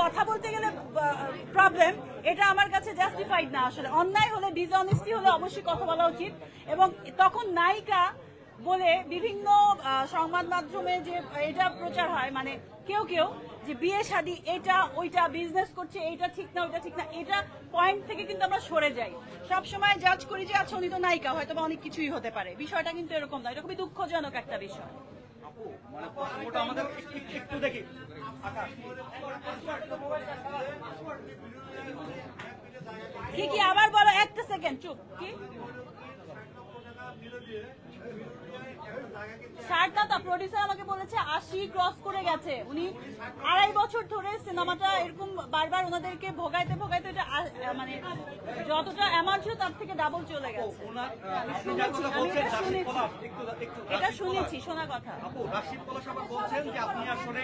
কথা বলতে গেলে প্রবলেম, এটা আমার কাছে জাস্টিফাইড না। আসলে অন্যায় হলে, ডিসঅনেস্টি হলে অবশ্যই কথা বলা উচিত। এবং তখন নায়িকা বলে বিভিন্ন সংবাদ মাধ্যমে যে এটা প্রচার হয়, মানে কেউ কেউ যে বিয়ে শাদী এটা ওইটা, বিজনেস করছে এইটা ঠিক না ওইটা ঠিক না, এটা পয়েন্ট থেকে কিন্তু আমরা সরে যাই। সবসময় জাজ করি যে আচ্ছা উনি তো নায়িকা, হয়তো বা অনেক কিছুই হতে পারে। বিষয়টা কিন্তু এরকম না, এরকমই দুঃখজনক একটা বিষয়। কি আবার বলো, একটা সেকেন্ড চুপ। কি শার্টটা প্রডিউসার আমাকে বলেছে 80 ক্রস করে গেছে। উনি 2.5 বছর ধরে সিনেমাটা এরকম বারবার ওনাদেরকে ভোগাইতে ভোগাইতে মানে যতটা অ্যামাউন্ট ছিল তার থেকে ডাবল চলে গেছে। এটা শুনেছি, শোনা কথা। রাশিদ পলাশ আবার বলছেন যে আপনি আসলে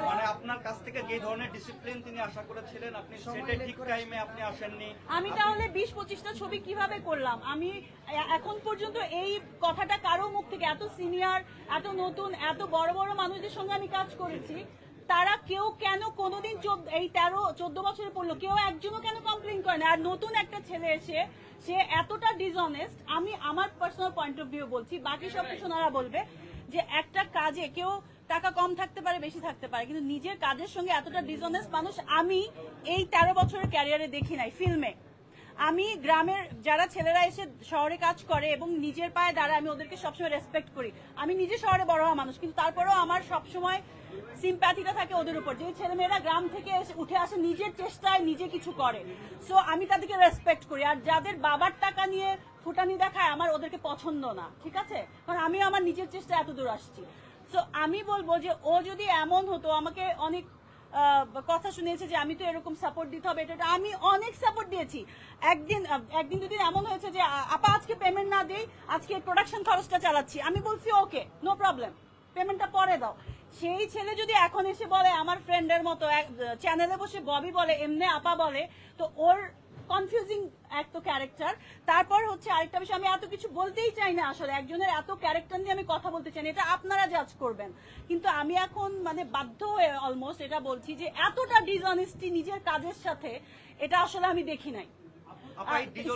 মানে আপনার কাছ থেকে যে ধরনের ডিসিপ্লিন তিনি আশা করেছিলেন আপনি সেটা ঠিক টাইমে আপনি আসেননি। আমি তাহলে 20-25টা ছবি কিভাবে করলাম? আমি এখন পর্যন্ত এই কথাটা কারো মুখ থেকে, এত সিনিয়র, এত নতুন, এত বড় বড় মানুষদের সঙ্গে আমি কাজ করেছি, তারা কেউ কেন কোনোদিন এই 13-14 বছরে পড়লো কেউ একজনও কেন কমপ্লেন করে না? আর নতুন একটা ছেলে এসে সে এতটা ডিসঅনেস্ট, আমি আমার পার্সোনাল পয়েন্ট অফ ভিউ বলছি, বাকি সব কিছু ওনারা বলবে যে একটা কাজে কেউ টাকা কম থাকতে পারে, বেশি থাকতে পারে, কিন্তু নিজের কাজের সঙ্গে এতটা ডিসঅনেস্ট মানুষ আমি এই 13 বছরের ক্যারিয়ারে দেখি নাই ফিল্মে। আমি গ্রামের যারা ছেলেরা এসে শহরে কাজ করে এবং নিজের পায়ে দাঁড়ায়, আমি ওদেরকে সবসময় রেসপেক্ট করি। আমি নিজে শহরে বড় হওয়া মানুষ, কিন্তু তারপরেও আমার সবসময় সিম্প্যাথিটা থাকে ওদের উপর, যে ছেলেমেয়েরা গ্রাম থেকে উঠে আসে, নিজের চেষ্টায় নিজে কিছু করে। সো আমি তাদেরকে রেসপেক্ট করি। আর যাদের বাবার টাকা নিয়ে ফুটানি দেখায়, আমার ওদেরকে পছন্দ না, ঠিক আছে? কারণ আমি আমার নিজের চেষ্টায় এত দূর আসছি। সো আমি বলবো যে ও যদি এমন হতো, আমাকে অনেক কথা শুনিয়েছে যে আমি তো এরকম সাপোর্ট দিতে হবে, এটা আমি অনেক সাপোর্ট দিয়েছি। একদিন দুদিন এমন হয়েছে যে আপা আজকে পেমেন্ট না দেই, আজকে প্রোডাকশন খরচটা চালাচ্ছি, আমি বলছি ওকে নো প্রবলেম, পেমেন্টটা পরে দাও। সেই ছেলে যদি এখন এসে বলে আমার ফ্রেন্ডের মতো চ্যানেলে বসে ববি বলে, এমনি আপা বলে, তো ওর কনফিউজিং এক তো ক্যারেক্টার। তারপর হচ্ছে আরেকটা বিষয়, আমি এত কিছু বলতেই চাই না আসলে, একজনের এত ক্যারেক্টার নিয়ে আমি কথা বলতে চাই না, এটা আপনারা জাজ করবেন। কিন্তু আমি এখন মানে বাধ্য হয়ে অলমোস্ট এটা বলছি যে এতটা ডিসঅনেস্টি নিজের কাজের সাথে, এটা আসলে আমি দেখি নাই।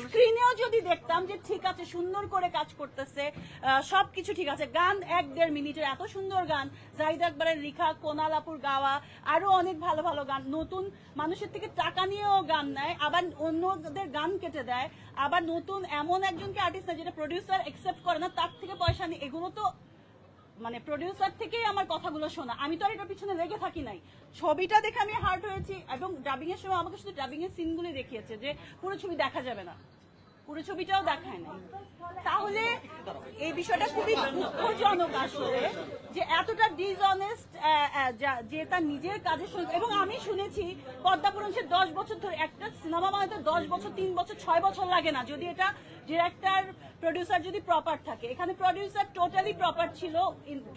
স্ক্রিনেও যদি দেখতাম যে ঠিক আছে সুন্দর করে কাজ করতেছে, সবকিছু ঠিক আছে, গান 1-1.5 মিনিটের এত সুন্দর গান, জাহিদ আকবরের লেখা, কোনাল আপুর গাওয়া, আরো অনেক ভালো ভালো গান, নতুন মানুষের থেকে টাকা নিয়েও গান নেয়, আবার অন্যদের গান কেটে দেয়, আবার নতুন এমন একজনকে আর্টিস্ট না যেটা প্রডিউসার একসেপ্ট করে না, তার থেকে পয়সা নেই। এগুলো তো মানে প্রডিউসার থেকেই আমার কথাগুলো শোনা, আমি তো আর এটার পিছনে লেগে থাকি নাই। ছবিটা দেখে আমি হার্ট হয়েছি, এবং ডাবিং এর সময় আমাকে শুধু ডাবিং এর সিনগুলি দেখিয়েছে, যে পুরো ছবি দেখা যাবে না, পুরো ছবিটাও দেখায় না। তাহলে এই বিষয়টা খুবই দুঃখজনক আসলে, যে এতটা ডিসঅনেস্ট, যে তার নিজের কাজের সঙ্গে। এবং আমি শুনেছি পদ্মাপুরম সে 10 বছর ধরে, একটা সিনেমা বানাতে 10 বছর, 3 বছর, 6 বছর লাগে না, যদি এটা ডিরেক্টর প্রডিউসার যদি প্রপার থাকে। এখানে প্রডিউসার টোটালি প্রপার ছিল,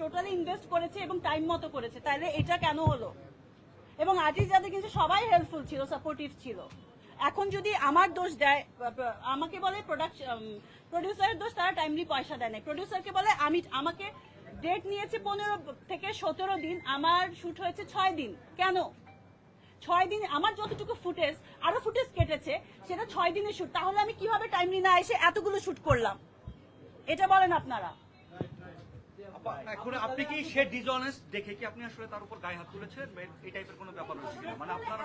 টোটালি ইনভেস্ট করেছে এবং টাইম মতো করেছে, তাহলে এটা কেন হলো? এবং আর্টিস্ট যাদের কিন্তু সবাই হেল্পফুল ছিল, সাপোর্টিভ ছিল। এখন যদি আমার দোষ দেয়, আমাকে বলে প্রডিউসারের দোষ, তারা টাইমলি পয়সা দেয় না। প্রডিউসারকে বলে আমাকে ডেট নিয়েছে 15 থেকে 17 দিন, আমার শুট হয়েছে 6 দিন। কেন 6 দিন? আমার যতটুকু ফুটেজ, আরো ফুটেজ কেটেছে, সেটা 6 দিনের শুট, তাহলে আমি কিভাবে টাইমলি না এসে এতগুলো শুট করলাম? এটা বলেন আপনারা। এখন আপনি কি সে ডিসঅনেস্ট দেখে কি আপনি আসলে তার উপর গায়ে হাত তুলেছেন, এই টাইপের কোনো ব্যাপার হচ্ছে কিনা? মানে আপনারা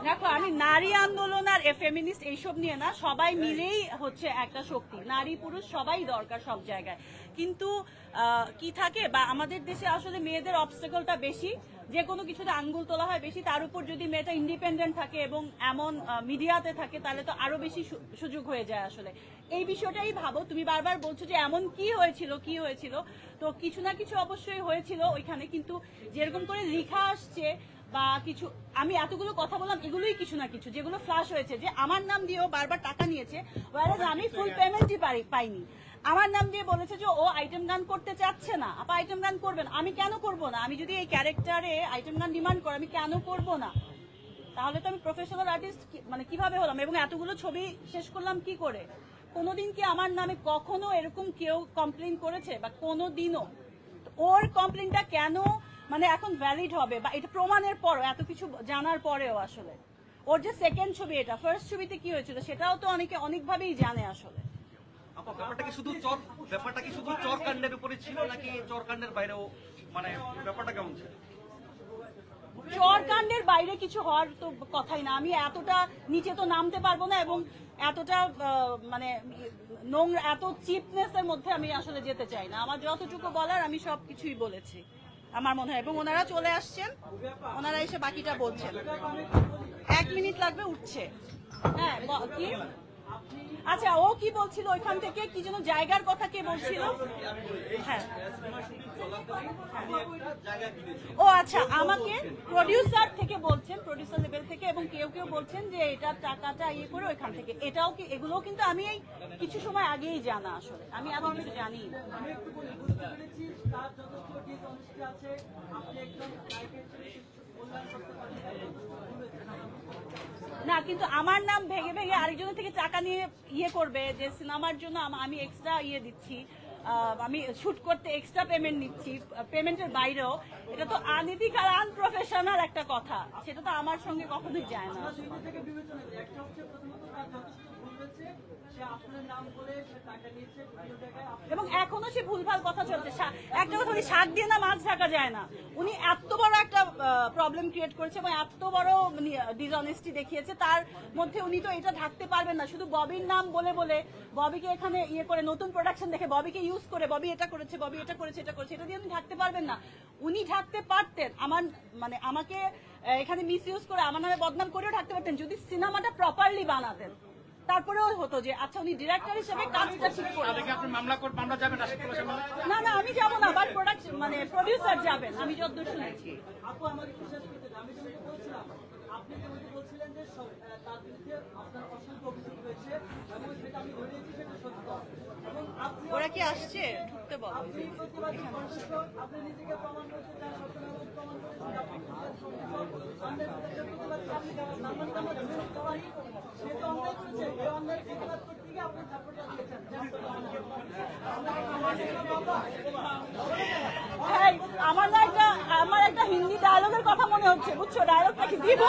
দেখো, আমি নারী আন্দোলন আর ফেমিনিস্ট এইসব নিয়ে না, সবাই মিলেই হচ্ছে একটা শক্তি, নারী পুরুষ সবাই দরকার সব জায়গায়। কিন্তু কি থাকে, বা আমাদের দেশে আসলে মেয়েদের অবস্টাকলটা বেশি, যে কোনো কিছুতে আঙ্গুল তোলা হয় বেশি, তার উপর যদি মেয়েটা ইন্ডিপেন্ডেন্ট থাকে এবং এমন মিডিয়াতে থাকে, তাহলে তো আরো বেশি সুযোগ হয়ে যায়। আসলে এই বিষয়টাই ভাবো, তুমি বারবার বলছো যে এমন কি হয়েছিল, তো কিছু না কিছু অবশ্যই হয়েছিল ওইখানে, কিন্তু যেরকম করে লেখা আসছে বা কিছু, আমি এতগুলো কথা বললাম, এগুলোই কিছু না কিছু যেগুলো ফ্লাশ হয়েছে, যে আমার নাম দিয়েও বারবার টাকা নিয়েছে, আমি ফুল পেমেন্টই পাইনি। আমার নাম দিয়ে বলেছে যে ও আইটেম গান করতে চাচ্ছে না, আপা আইটেম গান করবেন, আমি কেন করব না? আমি যদি এই ক্যারেক্টারে আইটেম গান ডিমান্ড করি, আমি কেন করব না? তাহলে তো আমি প্রফেশনাল আর্টিস্ট মানে কিভাবে হলাম? এবং এতগুলো ছবি শেষ করলাম কি করে? কোনোদিন কি আমার নামে কখনো এরকম কেউ কমপ্লেন করেছে বা কোনোদিনও? ওর কমপ্লেনটা কেন মানে এখন ভ্যালিড হবে বা এটা প্রমাণের পরও এত কিছু জানার পরেও আসলে ওর যে সেকেন্ড ছবি এটা ফার্স্ট ছবিতে কি হয়েছিল সেটাও তো অনেকে অনেকভাবেই জানে আসলে। আপা ব্যাপারটা কি শুধু চরকাণ্ডের উপরে ছিল নাকি চরকাণ্ডের বাইরেও মানে ব্যাপারটা কেমন ছিল? চরকাণ্ডের বাইরে কিছু হওয়ার তো কথাই না। আমি এতটা নিচে তো নামতে পারবো না এবং এতটা মানে নোংরা এত চিপনেস এর মধ্যে আমি আসলে যেতে চাই না। আমার যতটুকু বলার আমি সবকিছুই বলেছি আমার মনে হয়, এবং ওনারা চলে আসছেন, ওনারা এসে বাকিটা বলছেন। 1 মিনিট লাগবে, উঠছে। হ্যাঁ কি আচ্ছা ও কি বলছিল ওইখান থেকে কি যেন জায়গার কথা কে বলছিল? হ্যাঁ ও আচ্ছা আমাকে প্রডিউসার থেকে বলছেন, প্রডিউসার লেভেল থেকে, এবং কেউ কেউ বলছেন যে এটা টাকাটা ইয়ে করে ওইখান থেকে। এটাও কি এগুলোও কিন্তু আমি এই কিছু সময় আগেই জানা, আসলে আমি এমন কিছু জানি না। না কিন্তু আমার নাম ভেঙে ভেঙে আরেকজনের থেকে টাকা নিয়ে ইয়ে করবে যে সিনেমার জন্য আমি এক্সট্রা ইয়ে দিচ্ছি, আমি শুট করতে এক্সট্রা পেমেন্ট নিচ্ছি পেমেন্টের বাইরেও, এটা তো আনইথিক আর আনপ্রফেশনাল একটা কথা, সেটা তো আমার সঙ্গে কখনোই যায় না। এবং এখনো সে ভুলভাল কথা চলছে। একটা কথা উনি শাক দিয়ে না মাছ ঢাকা যায় না। উনি এত বড় একটা প্রবলেম ক্রিয়েট করেছে এবং এত বড় ডিসঅনেস্টি দেখিয়েছে, তার মধ্যে উনি তো এটা ঢাকতে পারবেন না। শুধু ববির নাম বলে বলে ববিকে এখানে ইয়ে করে নতুন প্রোডাকশন দেখে ববিকে ইউজ করে ববি এটা করেছে, ববি এটা করেছে, এটা করেছে, এটা দিয়ে উনি ঢাকতে পারবেন না। উনি ঢাকতে পারতেন আমার মানে আমাকে এখানে মিস ইউজ করে আমার নামে বদনাম করেও ঢাকতে পারতেন যদি সিনেমাটা প্রপারলি বানাতেন। তারপরেও হতো যে আচ্ছা উনি ডিরেক্টর হিসেবে কাজটা ঠিক করে। না না আমি যাবো না, বাট প্রোডাকশন মানে প্রডিউসার যাবেন, আমি যতদূর শুনেছি। আপু আমাকে বিশ্বাস করতে আমি তোমাকে বলছিলাম, আপনি যেমন বলছিলেন যে তার বিরুদ্ধে আপনার অসংখ্য অভিযোগ রয়েছে এবং সেটা আমি ধরে নিয়েছি, সেটা সত্য। এবং আপনি ওরা কি আসছে ঢুকতে বল। আপনি প্রতিবাদী কণ্ঠস্বর, আপনি নিজেকে প্রমাণ করতে চান, সত্যনারায়ণ প্রমাণ করেছেন, আপনি অন্যায় প্রতিবাদ আপনি সে তো অন্যায় করেছে, এই অন্যায় প্রতিবাদ করতে গিয়ে আপনি সাপোর্টটা দিয়েছেন। আমার একটা হিন্দি ডায়লগের কথা মনে হচ্ছে, বুঝছো? ডায়লগটা কি দিব?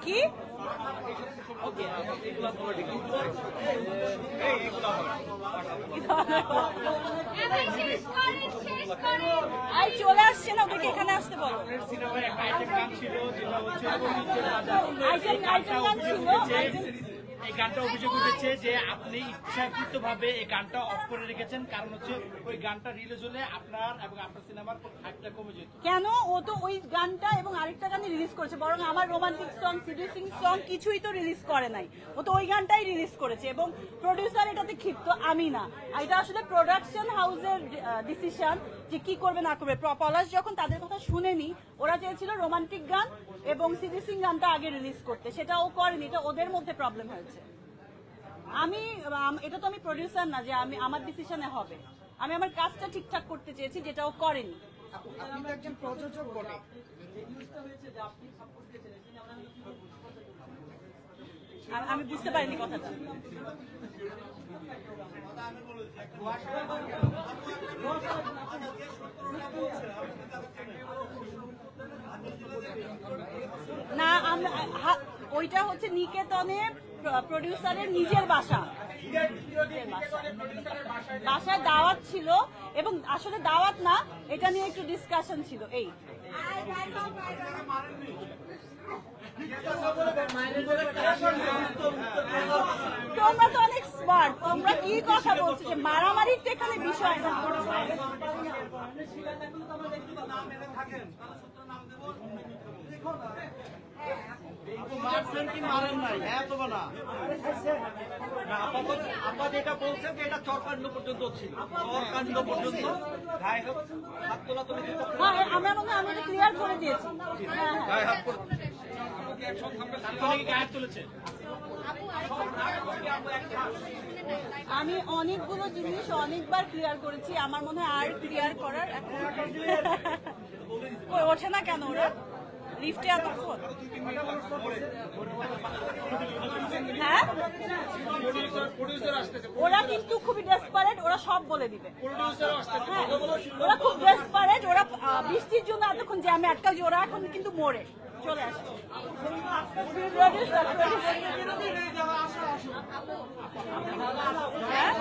কি চলে আসছে না, ওদেরকে এখানে আসতে বলো। এই গানটা অভিযোগ উঠেছে যে আপনি ইচ্ছাকৃত ভাবে এই গানটা অফ করে রেখেছেন, কারণ হচ্ছে ওই গানটা রিলিজ হলে আপনার এবং আপনার সিনেমার হাইপটা কমে যেত। কেন? ও তো ওই গানটা এবং আরেকটা গানই রিলিজ করেছে, বরং আমার রোমান্টিক সং, সিডিউসিং সং কিছুই তো রিলিজ করে নাই। ও তো ওই গানটাই রিলিজ করেছে এবং প্রডিউসার এটাতে ক্ষিপ্ত, আমি না। এটা আসলে প্রোডাকশন হাউসের ডিসিশন যে কি করবে না করবে। পলাশ যখন তাদের কথা শুনেনি, ওরা চেয়েছিল রোমান্টিক গান এবং সিডিউসিং গানটা আগে রিলিজ করতে, সেটা ও করেনি। এটা ওদের মধ্যে প্রবলেম হয়েছে। এটা তো আমি প্রডিউসার না যে আমি আমার ডিসিশনে হবে। আমি আমার কাজটা ঠিকঠাক করতে চেয়েছি, যেটা ও করেনি। আপনি তো একজন প্রযোজক বলে আমি বুঝতে পারিনি কথাটা। না ওইটা হচ্ছে নিকেতনে প্রডিউসারের নিজের বাসায় দাওয়াত ছিল এবং আসলে দাওয়াত না, এটা নিয়ে একটু ডিসকাশন ছিল। এই তোমরা তো অনেক স্মার্ট, তোমরা কি কথা বলছো যে মারামারির তো এখানে বিষয় না। আপা যেটা বলছেন যে এটা চরকাণ্ড পর্যন্ত ছিল, চরকাণ্ড পর্যন্ত গায়ে হাত তোলা তুমি আমরা মনে হয় আমি ক্লিয়ার করে দিয়েছি। গায়ে হাত গায়ে তুলেছে। আমি অনেকগুলো জিনিস অনেকবার ক্লিয়ার করেছি, আমার মনে হয় আর ক্লিয়ার করার এখন কই ওঠে না কেন ওরা লিফটে এতক্ষণ? হ্যাঁ, ওরা কিন্তু খুবই ডেসপারেট, ওরা সব বলে দিবে। হ্যাঁ, ওরা খুব ডেসপারেট, ওরা বৃষ্টির জন্য এতক্ষণ জ্যামে আটকাল, ওরা এখন কিন্তু মরে চলে আসে। হ্যাঁ